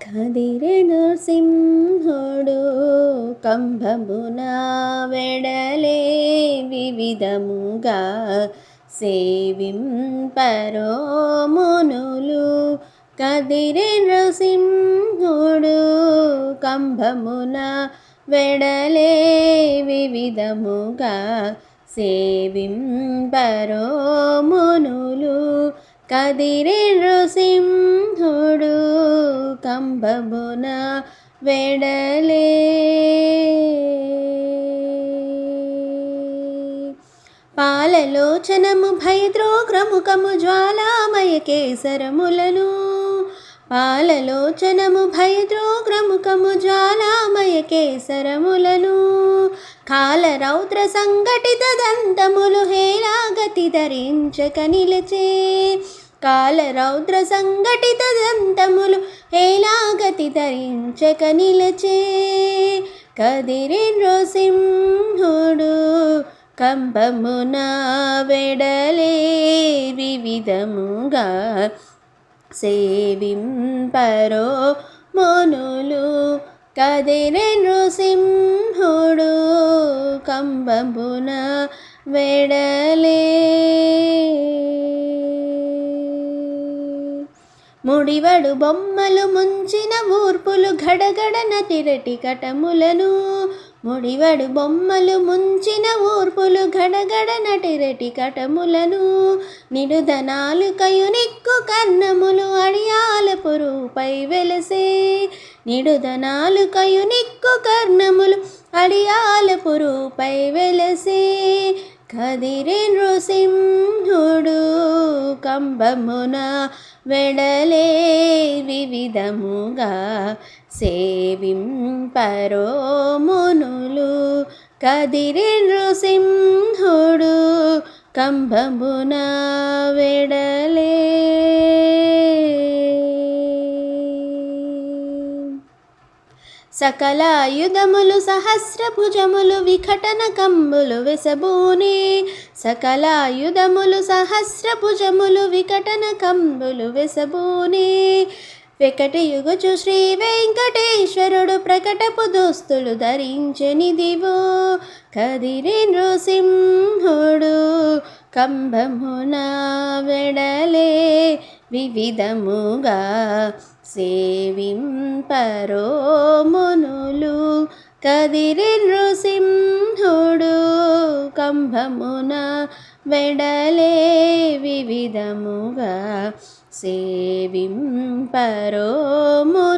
కదిరె నృసింహుడు కంభమున వెడలే వివిధముగా సేవింపరో మునులు. కదిరె నృసింహుడు కంభమున వెడలే వివిధముగా సేవింపరో మునులు. కదిరె నృసింహుడు కంభమున వెడలే. పాలలోచనము భయద్రోగ్రముఖము జ్వాలామయ కేసరములను. పాలలోచనము భయద్రోగ్రముఖము జ్వాలామయ కేసరములను. కాలరౌద్ర సంఘటిత దంతములు హేలాగతి ధరించక నిలచే. కాలరౌద్ర సంఘటిత దంతములు హేలాగతి ధరించక నిలచే. కదిరె నృసింహుడు కంభమున వెడలే వివిధముగా సేవింపరో మునులు. కదిరె నృసింహుడు కంభమున వెడలే. ముడివడు బొమ్మలు ముంచిన ఊర్పులు గడగడ నటిరటి కటములను. ముడివడు బొమ్మలు ముంచిన ఊర్పులు గడగడ నటిరటి కటములను. నిడుదనాలు కయునిక్కు కర్ణములు అడియాలపు రూపై వెలసే. నిడుదనాలు కయునిక్కు కర్ణములు అడియాలపు రూపై వెలసే. కదిరె నృసింహుడు కంభమున వెడలే వివిధముగా సేవింపరో మునులు. కదిరె నృసింహుడు కంభమున వెడలే. సకలాయుధములు సహస్రభుజములు వికటన కంబులు వెసబూనే. సకలాయుధములు సహస్రభుజములు వికటన కంబులు వెసబూనే. వెకటయుగుచు శ్రీ వెంకటేశ్వరుడు ప్రకటపు దుస్తులు ధరించెనిదివో. కదిరె నృసింహుడు కంభమున వెడలే వివిధముగా సేవింపరో మునులు. కదిరె నృసింహుడు కంభమున వెడలే వివిధముగా సేవింపరో మునులు.